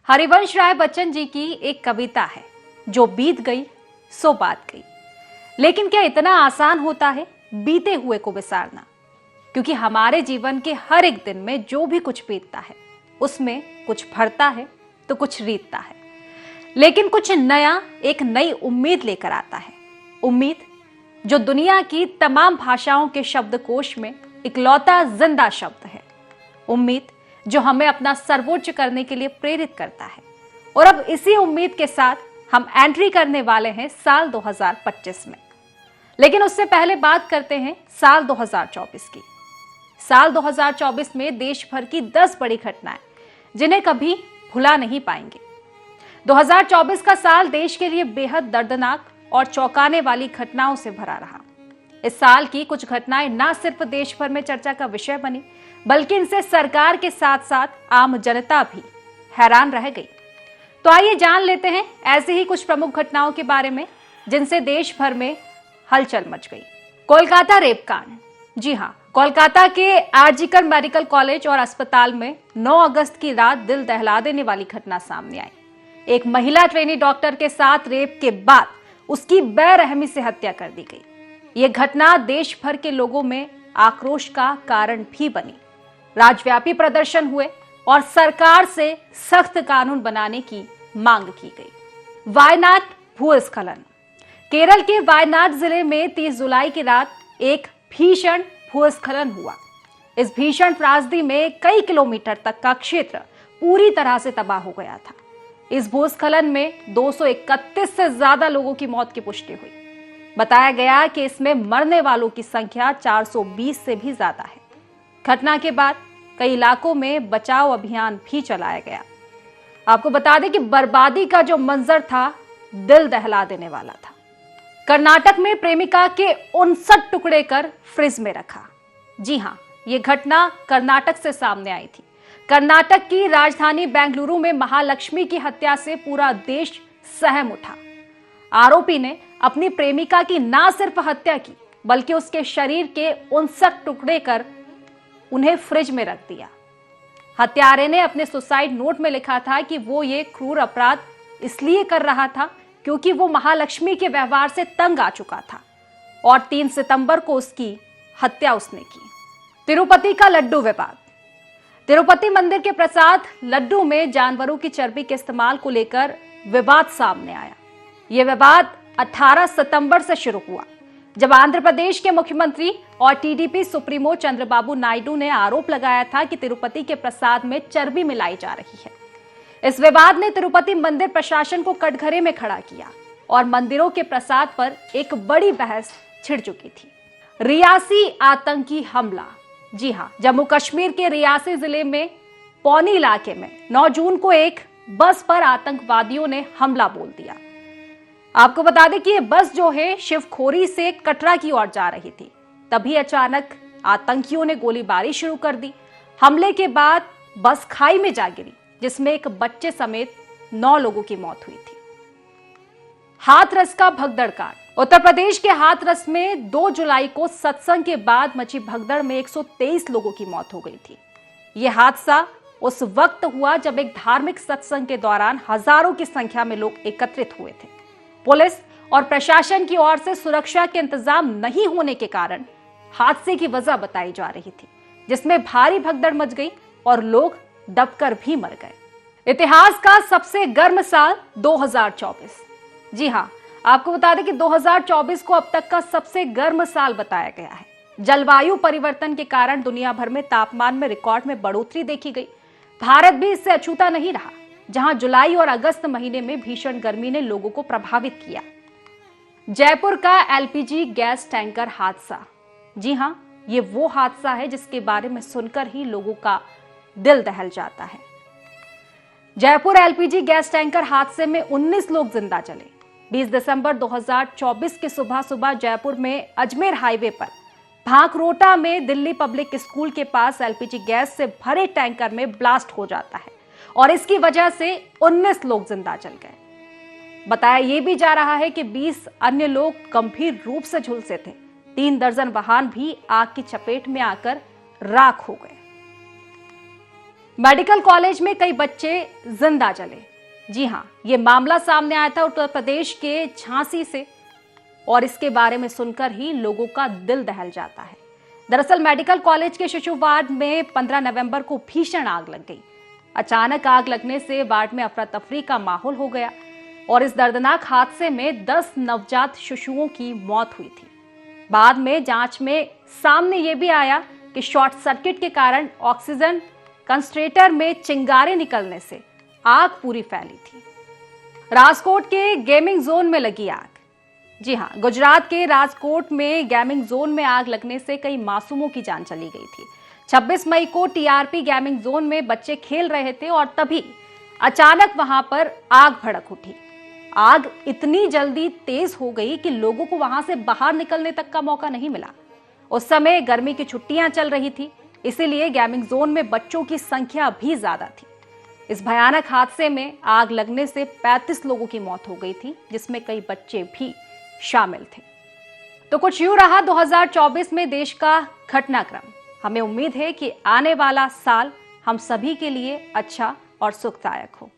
हरिवंश राय बच्चन जी की एक कविता है, जो बीत गई सो बात गई। लेकिन क्या इतना आसान होता है बीते हुए को विसारना? क्योंकि हमारे जीवन के हर एक दिन में जो भी कुछ बीतता है उसमें कुछ भरता है तो कुछ रीतता है, लेकिन कुछ नया एक नई उम्मीद लेकर आता है। उम्मीद जो दुनिया की तमाम भाषाओं के शब्दकोश में इकलौता जिंदा शब्द है। उम्मीद जो हमें अपना सर्वोच्च करने के लिए प्रेरित करता है। और अब इसी उम्मीद के साथ हम एंट्री करने वाले हैं साल 2025 में। लेकिन उससे पहले बात करते हैं साल 2024 की। साल 2024 में देश भर की 10 बड़ी घटनाएं जिन्हें कभी भुला नहीं पाएंगे। 2024 का साल देश के लिए बेहद दर्दनाक और चौंकाने वाली घटनाओं से भरा रहा। इस साल की कुछ घटनाएं न सिर्फ देश भर में चर्चा का विषय बनी, बल्कि इनसे सरकार के साथ साथ आम जनता भी हैरान रह गई। तो आइए जान लेते हैं ऐसे ही कुछ प्रमुख घटनाओं के बारे में जिनसे देश भर में हलचल मच गई। कोलकाता रेप कांड। जी हां, कोलकाता के आरजीकर मेडिकल कॉलेज और अस्पताल में 9 अगस्त की रात दिल दहला देने वाली घटना सामने आई। एक महिला ट्रेनी डॉक्टर के साथ रेप के बाद उसकी बेरहमी से हत्या कर दी गई। यह घटना देश भर के लोगों में आक्रोश का कारण भी बनी। राज्यव्यापी प्रदर्शन हुए और सरकार से सख्त कानून बनाने की मांग की गई। वायनाड भूस्खलन। केरल के वायनाड जिले में 30 जुलाई की रात एक भीषण भूस्खलन हुआ। इस भीषण त्रासदी में कई किलोमीटर तक का क्षेत्र पूरी तरह से तबाह हो गया था। इस भूस्खलन में 231 से ज्यादा लोगों की मौत की पुष्टि हुई। बताया गया कि इसमें मरने वालों की संख्या 420 से भी ज्यादा है। घटना के बाद कई इलाकों में बचाव अभियान भी चलाया गया। आपको बता दें कि बर्बादी का जो मंजर था दिल दहला देने वाला था। कर्नाटक में प्रेमिका के 59 टुकड़े कर फ्रिज में रखा। जी हां, यह घटना कर्नाटक से सामने आई थी। कर्नाटक की राजधानी बेंगलुरु में महालक्ष्मी की हत्या से पूरा देश सहम उठा। आरोपी ने अपनी प्रेमिका की ना सिर्फ हत्या की, बल्कि उसके शरीर के 59 टुकड़े कर उन्हें फ्रिज में रख दिया। हत्यारे ने अपने सुसाइड नोट में लिखा था कि वो ये क्रूर अपराध इसलिए कर रहा था क्योंकि वो महालक्ष्मी के व्यवहार से तंग आ चुका था और 3 सितंबर को उसकी हत्या उसने की। तिरुपति का लड्डू विवाद। तिरुपति मंदिर के प्रसाद लड्डू में जानवरों की चर्बी के इस्तेमाल को लेकर विवाद सामने आया। यह विवाद 18 सितंबर से शुरू हुआ, जब आंध्र प्रदेश के मुख्यमंत्री और टीडीपी सुप्रीमो चंद्रबाबू नायडू ने आरोप लगाया था कि तिरुपति के प्रसाद में चर्बी मिलाई जा रही है। इस विवाद ने तिरुपति मंदिर प्रशासन को कटघरे में खड़ा किया और मंदिरों के प्रसाद पर एक बड़ी बहस छिड़ चुकी थी। रियासी आतंकी हमला। जी हां, जम्मू कश्मीर के रियासी जिले में पौनी इलाके में 9 जून को एक बस पर आतंकवादियों ने हमला बोल दिया। आपको बता दें कि यह बस जो है शिवखोरी से कटरा की ओर जा रही थी। तभी अचानक आतंकियों ने गोलीबारी शुरू कर दी। हमले के बाद बस खाई में जा गिरी, जिसमें एक बच्चे समेत 9 लोगों की मौत हुई थी। हाथरस का भगदड़ कांड। उत्तर प्रदेश के हाथरस में 2 जुलाई को सत्संग के बाद मची भगदड़ में 123 लोगों की मौत हो गई थी। यह हादसा उस वक्त हुआ जब एक धार्मिक सत्संग के दौरान हजारों की संख्या में लोग एकत्रित हुए थे। पुलिस और प्रशासन की ओर से सुरक्षा के इंतजाम नहीं होने के कारण हादसे की वजह बताई जा रही थी, जिसमें भारी भगदड़ मच गई और लोग दबकर भी मर गए। इतिहास का सबसे गर्म साल 2024। जी हां, आपको बता दें कि 2024 को अब तक का सबसे गर्म साल बताया गया है। जलवायु परिवर्तन के कारण दुनिया भर में तापमान में रिकॉर्ड में बढ़ोतरी देखी गई। भारत भी इससे अछूता नहीं रहा, जहां जुलाई और अगस्त महीने में भीषण गर्मी ने लोगों को प्रभावित किया। जयपुर का एलपीजी गैस टैंकर हादसा। जी हां, ये वो हादसा है जिसके बारे में सुनकर ही लोगों का दिल दहल जाता है। जयपुर एलपीजी गैस टैंकर हादसे में 19 लोग जिंदा चले। 20 दिसंबर 2024 की सुबह जयपुर में अजमेर हाईवे पर भांकरोटा में दिल्ली पब्लिक स्कूल के पास एलपीजी गैस से भरे टैंकर में ब्लास्ट हो जाता है और इसकी वजह से 19 लोग जिंदा जल गए। बताया यह भी जा रहा है कि 20 अन्य लोग गंभीर रूप से झुलसे थे। 3 दर्जन वाहन भी आग की चपेट में आकर राख हो गए। मेडिकल कॉलेज में कई बच्चे जिंदा जले। जी हां, ये मामला सामने आया था उत्तर प्रदेश के झांसी से और इसके बारे में सुनकर ही लोगों का दिल दहल जाता है। दरअसल मेडिकल कॉलेज के शिशु वार्ड में 15 नवंबर को भीषण आग लग गई। अचानक आग लगने से वार्ड में अफरा तफरी का माहौल हो गया और इस दर्दनाक हादसे में 10 नवजात शिशुओं की मौत हुई थी। बाद में जांच में सामने ये भी आया कि शॉर्ट सर्किट के कारण ऑक्सीजन कंसंट्रेटर में चिंगारे निकलने से आग पूरी फैली थी। राजकोट के गेमिंग जोन में लगी आग। जी हां, गुजरात के राजकोट में गेमिंग जोन में आग लगने से कई मासूमों की जान चली गई थी। 26 मई को टीआरपी गेमिंग जोन में बच्चे खेल रहे थे और तभी अचानक वहां पर आग भड़क उठी। आग इतनी जल्दी तेज हो गई कि लोगों को वहां से बाहर निकलने तक का मौका नहीं मिला। उस समय गर्मी की छुट्टियां चल रही थी, इसीलिए गेमिंग जोन में बच्चों की संख्या भी ज्यादा थी। इस भयानक हादसे में आग लगने से 35 लोगों की मौत हो गई थी, जिसमें कई बच्चे भी शामिल थे। तो कुछ यूं रहा 2024 में देश का घटनाक्रम। हमें उम्मीद है कि आने वाला साल हम सभी के लिए अच्छा और सुखदायक हो।